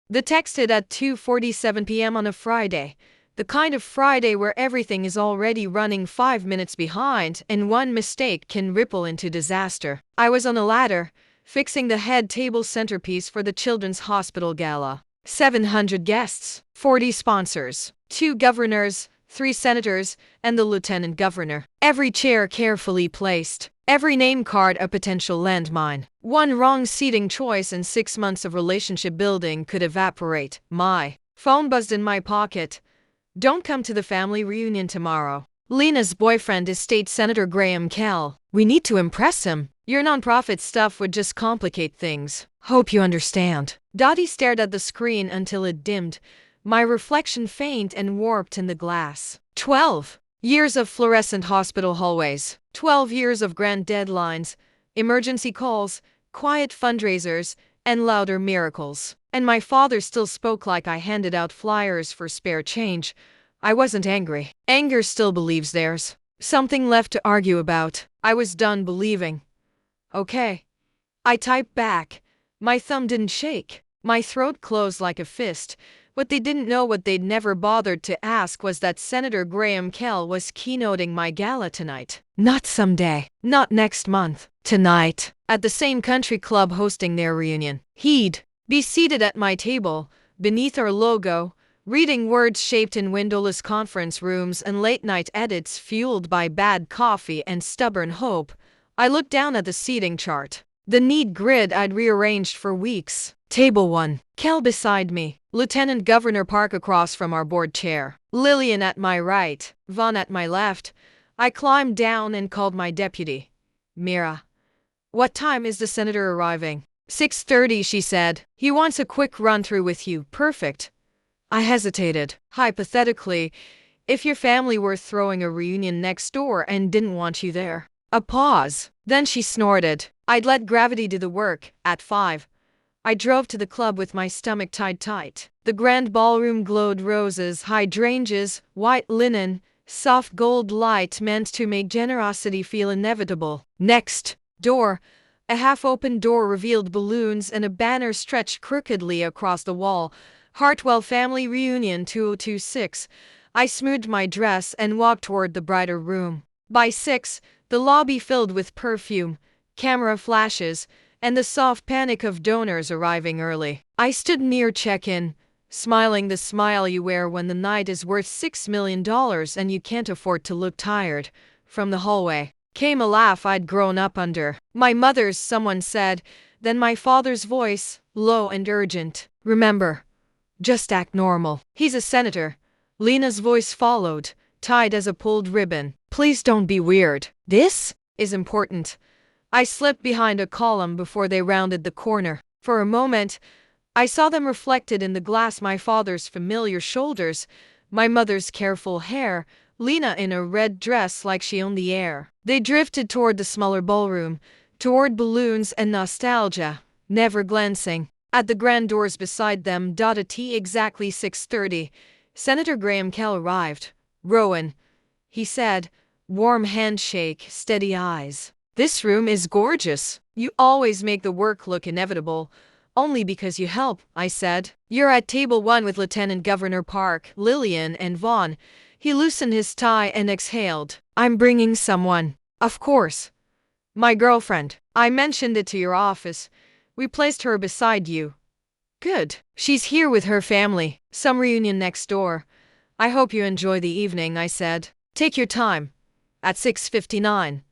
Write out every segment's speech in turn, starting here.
The text hit at 2:47 p.m. on a Friday. The kind of Friday where everything is already running 5 minutes behind and one mistake can ripple into disaster. I was on a ladder, fixing the head table centerpiece for the Children's Hospital Gala. 700 guests, 40 sponsors, 2 governors, 3 senators, and the lieutenant governor. Every chair carefully placed. Every name card a potential landmine. One wrong seating choice and 6 months of relationship building could evaporate. My phone buzzed in my pocket. Don't come to the family reunion tomorrow. Lena's boyfriend is State Senator Graham Kell. We need to impress him. Your nonprofit stuff would just complicate things. Hope you understand. Dottie stared at the screen until it dimmed, my reflection faint and warped in the glass. 12 years of fluorescent hospital hallways. 12 years of grand deadlines, emergency calls, quiet fundraisers, and louder miracles. And my father still spoke like I handed out flyers for spare change. I wasn't angry. Anger still believes there's something left to argue about. I was done believing. Okay. I typed back. My thumb didn't shake. My throat closed like a fist. What they didn't know, what they'd never bothered to ask, was that Senator Graham Kell was keynoting my gala tonight. Not someday. Not next month. Tonight. At the same country club hosting their reunion. He'd be seated at my table, beneath our logo, reading words shaped in windowless conference rooms and late-night edits fueled by bad coffee and stubborn hope. I looked down at the seating chart. The neat grid I'd rearranged for weeks. Table 1. Kell beside me. Lieutenant Governor Park across from our board chair. Lillian at my right. Vaughn at my left. I climbed down and called my deputy. Mira. What time is the senator arriving? 6:30, she said. He wants a quick run-through with you. Perfect. I hesitated. Hypothetically, if your family were throwing a reunion next door and didn't want you there. A pause. Then she snorted. I'd let gravity do the work. At 5. I drove to the club with my stomach tied tight. The grand ballroom glowed roses, hydrangeas, white linen, soft gold light meant to make generosity feel inevitable. Next door. A half-open door revealed balloons and a banner stretched crookedly across the wall. Hartwell Family Reunion 2026. I smoothed my dress and walked toward the brighter room. By 6, the lobby filled with perfume, camera flashes, and the soft panic of donors arriving early. I stood near check-in, smiling the smile you wear when the night is worth $6 million and you can't afford to look tired. From the hallway came a laugh I'd grown up under. My mother's, someone said, then my father's voice, low and urgent. Remember, just act normal. He's a senator. Lena's voice followed, tied as a pulled ribbon. Please don't be weird. This is important. I slipped behind a column before they rounded the corner. For a moment, I saw them reflected in the glass, my father's familiar shoulders, my mother's careful hair, Lena in a red dress like she owned the air. They drifted toward the smaller ballroom, toward balloons and nostalgia, never glancing at the grand doors beside them. At exactly 6:30, Senator Graham Kell arrived. Rowan, he said, warm handshake, steady eyes. This room is gorgeous. You always make the work look inevitable. Only because you help, I said. You're at table 1 with Lieutenant Governor Park, Lillian, and Vaughn. He loosened his tie and exhaled. I'm bringing someone. Of course. My girlfriend. I mentioned it to your office. We placed her beside you. Good. She's here with her family. Some reunion next door. I hope you enjoy the evening, I said. Take your time. At 6:59.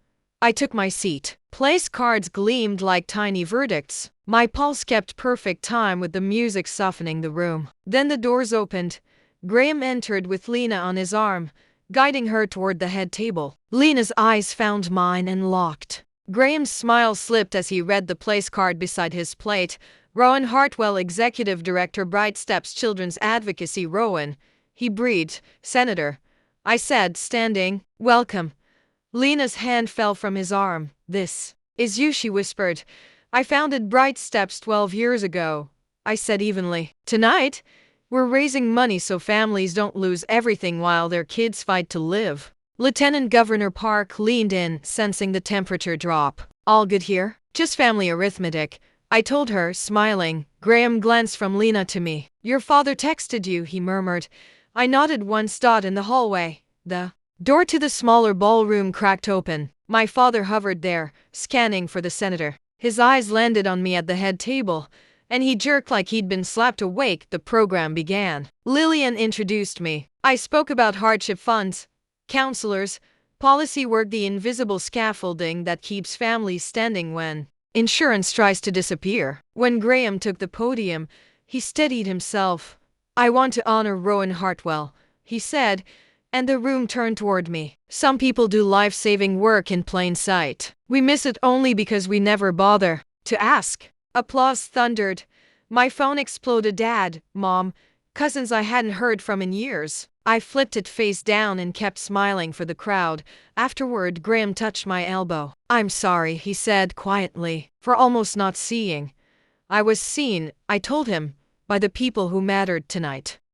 I took my seat. Place cards gleamed like tiny verdicts. My pulse kept perfect time with the music softening the room. Then the doors opened. Graham entered with Lena on his arm, guiding her toward the head table. Lena's eyes found mine and locked. Graham's smile slipped as he read the place card beside his plate. Rowan Hartwell, Executive Director, Bright Steps Children's Advocacy. Rowan, he breathed. Senator, I said, standing. Welcome. Lena's hand fell from his arm. This is you, she whispered. I founded Bright Steps 12 years ago, I said evenly. Tonight, we're raising money so families don't lose everything while their kids fight to live. Lieutenant Governor Park leaned in, sensing the temperature drop. All good here? Just family arithmetic, I told her, smiling. Graham glanced from Lena to me. Your father texted you, he murmured. I nodded once. In the hallway, the door to the smaller ballroom cracked open. My father hovered there, scanning for the senator. His eyes landed on me at the head table, and he jerked like he'd been slapped awake. The program began. Lillian introduced me. I spoke about hardship funds, counselors, policy work, the invisible scaffolding that keeps families standing when insurance tries to disappear. When Graham took the podium, he steadied himself. I want to honor Rowan Hartwell, he said, and the room turned toward me. Some people do life-saving work in plain sight. We miss it only because we never bother to ask. Applause thundered. My phone exploded. Dad, Mom, cousins I hadn't heard from in years. I flipped it face down and kept smiling for the crowd. Afterward, Graham touched my elbow. I'm sorry, he said quietly, for almost not seeing. I was seen, I told him, by the people who mattered tonight.